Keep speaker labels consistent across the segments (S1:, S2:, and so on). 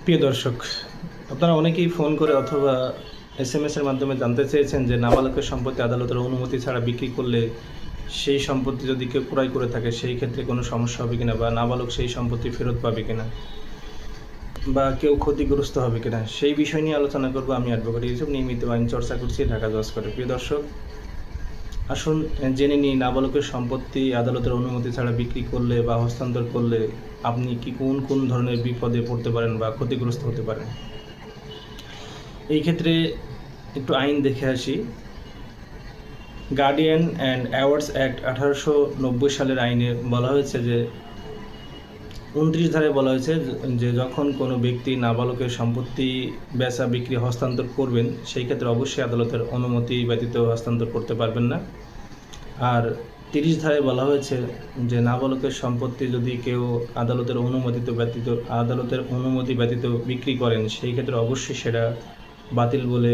S1: প্রিয় দর্শক, আপনারা অনেকেই ফোন করে অথবা এসএমএস এর মাধ্যমে জানতে চেয়েছেন যে নাবালকের সম্পত্তি আদালতের অনুমতি ছাড়া বিক্রি করলে সেই সম্পত্তি যদি কেউ ক্রয় করে থাকে সেই ক্ষেত্রে কোনো সমস্যা হবে কিনা, বা নাবালক সেই সম্পত্তি ফেরত পাবে কিনা, বা কেউ ক্ষতিগ্রস্ত হবে কিনা, সেই বিষয় নিয়ে আলোচনা করবো। আমি অ্যাডভোকেট ইউসুফ, নিয়মিত আইন চর্চা করছি ঢাকা জজ কোর্টে। প্রিয় দর্শক, আসুন জেনে নিই নাবালকের সম্পত্তি আদালতের অনুমতি ছাড়া বিক্রি করলে বা হস্তান্তর করলে আপনি কি কোন কোন ধরনের বিপদে পড়তে পারেন বা ক্ষতিগ্রস্ত হতে পারেন। এই ক্ষেত্রে একটু আইন দেখে আসি। গার্ডিয়ান অ্যান্ড অ্যাওয়ার্ডস অ্যাক্ট 1890 সালের আইনে বলা হয়েছে যে 29 ধারায় বলা হয়েছে যে যখন কোনো ব্যক্তি নাবালকের সম্পত্তি বেচা বিক্রি হস্তান্তর করবেন সেই ক্ষেত্রে অবশ্যই আদালতের অনুমতি ব্যতীত হস্তান্তর করতে পারবেন না। আর 30 ধারায় বলা হয়েছে যে নাবালকের সম্পত্তি যদি কেউ আদালতের অনুমতি ব্যতীত বিক্রি করেন সেই ক্ষেত্রে অবশ্যই সেটা বাতিল বলে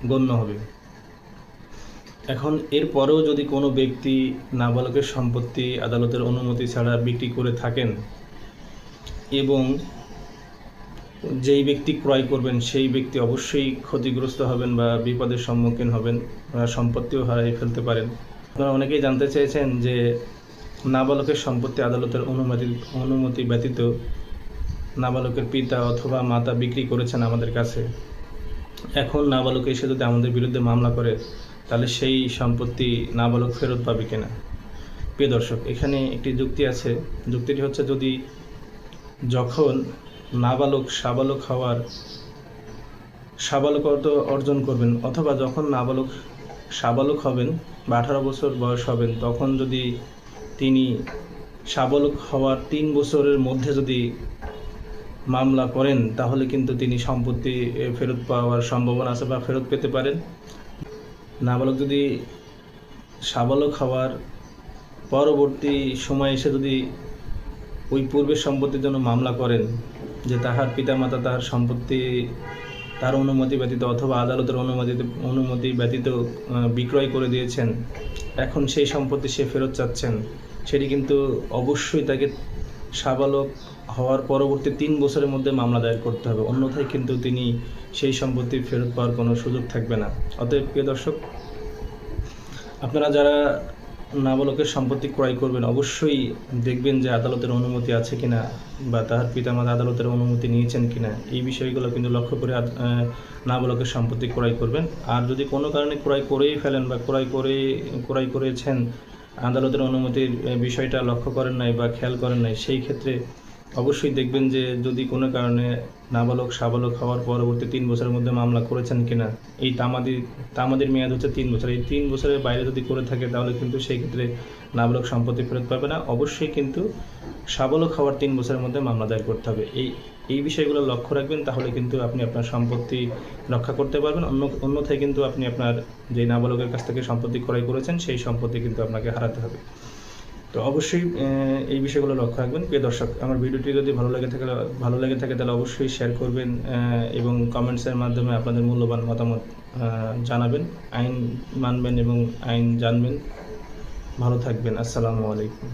S1: গণ্য হবে। এখন এরপরেও যদি কোনো ব্যক্তি নাবালকের সম্পত্তি আদালতের অনুমতি ছাড়া বিক্রি করে থাকেন এবং যেই ব্যক্তি ক্রয় করবেন সেই ব্যক্তি অবশ্যই ক্ষতিগ্রস্ত হবেন বা বিপদের সম্মুখীন হবেন, সম্পত্তিও হারিয়ে ফেলতে পারেন। আপনারা অনেকেই জানতে চেয়েছেন যে নাবালকের সম্পত্তি আদালতের অনুমতি ব্যতীত নাবালকের পিতা অথবা মাতা বিক্রি করেছেন আমাদের কাছে। এখন নাবালক এসে যদি আমাদের বিরুদ্ধে মামলা করে তাহলে সেই সম্পত্তি নাবালক ফেরত পাবে কিনা। প্রিয় দর্শক, এখানে একটি যুক্তি আছে। যুক্তিটি হচ্ছে, যদি যখন নাবালক সাবালক অর্জন করবেন অথবা যখন নাবালক সাবালক হবেন বা 18 বছর বয়স হবেন, তখন যদি তিনি সাবালক হওয়ার 3 বছরের মধ্যে যদি মামলা করেন তাহলে কিন্তু তিনি সম্পত্তি ফেরত পাওয়ার সম্ভাবনা আছে বা ফেরত পেতে পারেন। নাবালক যদি সাবালক হওয়ার পরবর্তী সময় এসে যদি ওই পূর্বের সম্পত্তির জন্য মামলা করেন যে তাহার পিতামাতা তার সম্পত্তি তার অনুমতি ব্যতীত অথবা আদালতের অনুমতি ব্যতীত বিক্রয় করে দিয়েছেন, এখন সেই সম্পত্তি সে ফেরত চাচ্ছেন, সেটি কিন্তু অবশ্যই তাকে সাবালক হওয়ার পরবর্তী 3 বছরের মধ্যে মামলা দায়ের করতে হবে, অন্যথায় কিন্তু তিনি সেই সম্পত্তি ফেরত পাওয়ার কোনো সুযোগ থাকবে না। অতএব প্রিয় দর্শক, আপনারা যারা নাবালকের সম্পত্তি ক্রয় করবেন অবশ্যই দেখবেন যে আদালতের অনুমতি আছে কিনা বা তার পিতামাতা আদালতের অনুমতি নিয়েছেন কিনা, এই বিষয়গুলো কিন্তু লক্ষ্য করে নাবালকের সম্পত্তি ক্রয় করবেন। আর যদি কোনো কারণে ক্রয় করেই ফেলেন বা ক্রয় করেছেন, আদালতের অনুমতির বিষয়টা লক্ষ্য করেন নাই বা খেয়াল করেন নাই, সেই ক্ষেত্রে অবশ্যই দেখবেন যে যদি কোনো কারণে নাবালক সাবালক হওয়ার পরবর্তী 3 বছরের মধ্যে মামলা করেছেন কিনা। এই তামাদির মেয়াদ হচ্ছে 3 বছর। এই 3 বছরের বাইরে যদি করে থাকে তাহলে কিন্তু সেই ক্ষেত্রে নাবালক সম্পত্তি ফেরত পাবে না। অবশ্যই কিন্তু সাবালক হওয়ার 3 বছরের মধ্যে মামলা দায়ের করতে হবে। এই বিষয়গুলো লক্ষ্য রাখবেন, তাহলে কিন্তু আপনি আপনার সম্পত্তি রক্ষা করতে পারবেন। অন্যথায় কিন্তু আপনি আপনার যে নাবালকের কাছ থেকে সম্পত্তি ক্রয় করেছেন সেই সম্পত্তি কিন্তু আপনাকে হারাতে হবে। তো অবশ্যই এই বিষয়গুলো লক্ষ্য রাখবেন। প্রিয় দর্শক, আমার ভিডিওটি যদি ভালো লেগে থাকে তাহলে অবশ্যই শেয়ার করবেন এবং কমেন্টসের মাধ্যমে আপনাদের মূল্যবান মতামত জানাবেন। আইন মানবেন এবং আইন জানবেন। ভালো থাকবেন। আসসালামু আলাইকুম।